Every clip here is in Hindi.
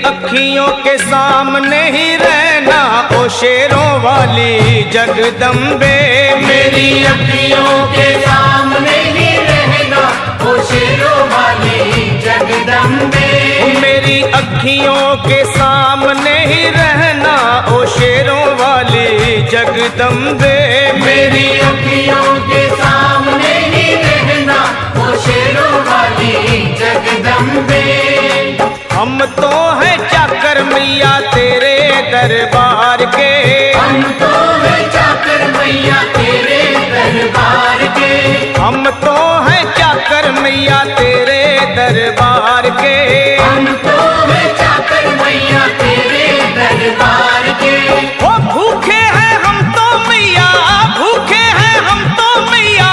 अखियों के सामने ही रहना ओ शेरों वाली जगदम्बे। मेरी अखियों के सामने ही रहना ओ शेरों वाली जगदम्बे। मेरी अखियों के सामने ही रहना ओ शेरों वाली जगदम्बे। मेरी अखियों के सामने ही रहना ओ शेरों वाली जगदम्बे। हम तो हैं चाकर मैया तेरे दरबार के। हम तो हैं चाकर मैया तेरे दरबार के। हम तो हैं चाकर मैया तेरे दरबार के। हम तो हैं चाकर मैया तेरे दरबार के। ओ भूखे हैं हम तो मैया, भूखे हैं हम तो मैया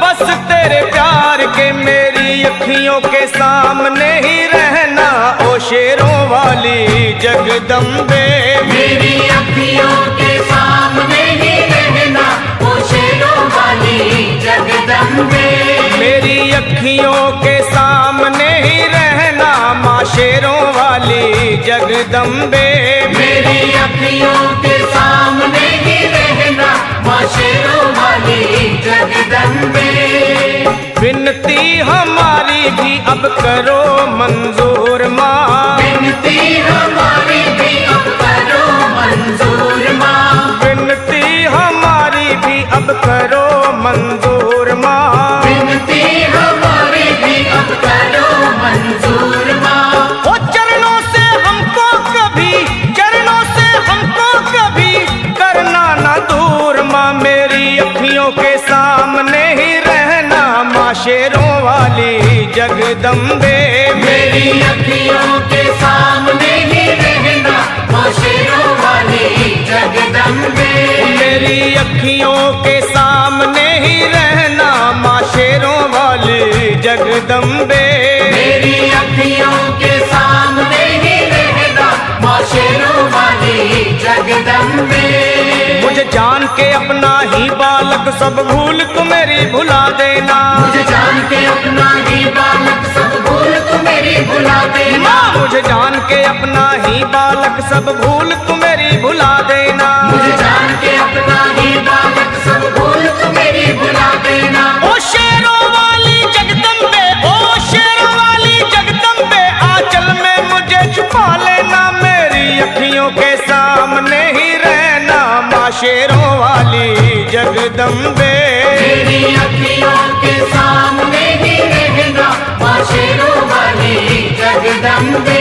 बस तेरे प्यार के। मेरी अखियों के सामने ही रहना ओ शेरों वाली जगदम्बे। मेरी अखियों के सामने ही रहना ओ शेरों वाली जगदम्बे। मेरी अखियों के सामने ही रहना माँ शेरों वाली जगदम्बे। मेरी अखियों के सामने ही रहना माँ शेरों वाली जगदम्बे। विनती हमारी भी अब करो मंजूर माँ। विनती हमारी भी अब करो मंजूर माँ। विनती हमारी भी अब करो मंजूर माँ। विनती हमारी भी अब करो मंजूर माँ। ओ चरणों से हमको कभी, चरणों से हमको कभी करना ना दूर माँ। मेरी अखियों के सामने ही रहना माँ शेरों वाली जगदम्बे। मेरी अखियों के सामने ही रहना माँ शेरों वाली जगदम्बे। मेरी अखियों के सामने ही रहना माँ शेरों वाली जगदम्बे। मेरी अखियों के सामने ही रहना माँ शेरों वाली जगदम्बे। मुझे जान के अपना ही बालक सब भूल तू मेरी भुला देना। मुझे जान के अपना ही बालक सब भूल तू मेरी भुला देना। मुझे जान के अपना ही बालक सब भूल तू मेरी भुला देना। मुझे जान के अपना ही बालक सब भूल तू मेरी भुला देना। ओ शेरों वाली जगदम्बे, ओ शेरों वाली जगदम्बे आंचल में मुझे छुपा लेना। मेरी अखियों के सामने ही रहना माँ शेरों वाली जगदम्बे। मेरी अखियों के सामने ही रहना माँ शेरों वाली जगदम्बे।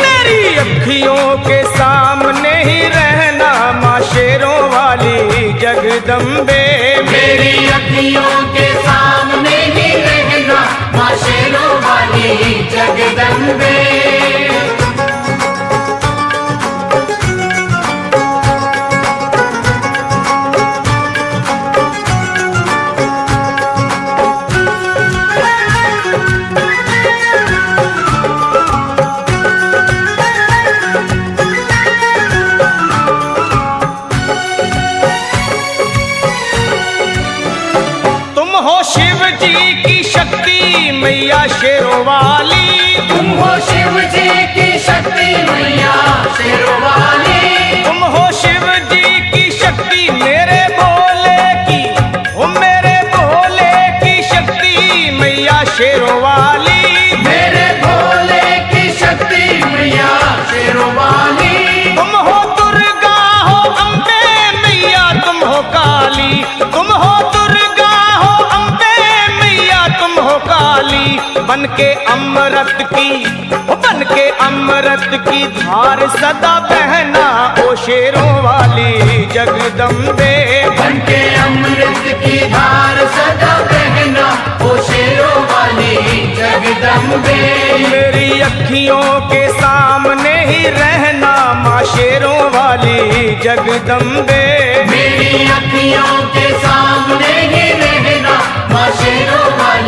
मेरी अखियों के सामने ही रहना माँ शेरों वाली जगदम्बे। मेरी अखियों के सामने ही रहना माँ शेरों वाली जगदम्बे। शिव जी की शक्ति मैया शेरों वाली। तुम हो शिव जी की शक्ति मैया शेरों वाली। तुम हो शिव जी की शक्ति मेरे भोले की, ओ मेरे भोले की शक्ति मैया शेरों वाली। मेरे भोले की शक्ति मैया शेरों वाली। तुम हो दुर्गा हो अम्बे मैया तुम हो काली। तुम हो दुर्गा हो अम्बे मैया तुम हो काली। बन के अमृत की, बन के अमृत की धार सदा बहना ओ शेरों वाली जगदम्बे। बन के अमृत की धार सदा बहना ओ शेरों वाली जगदम्बे। मेरी अखियों के सामने ही रहना माँ शेरों वाली जगदम्बे। मेरी अखियों के सामने ही रहना माँ शेरों वाली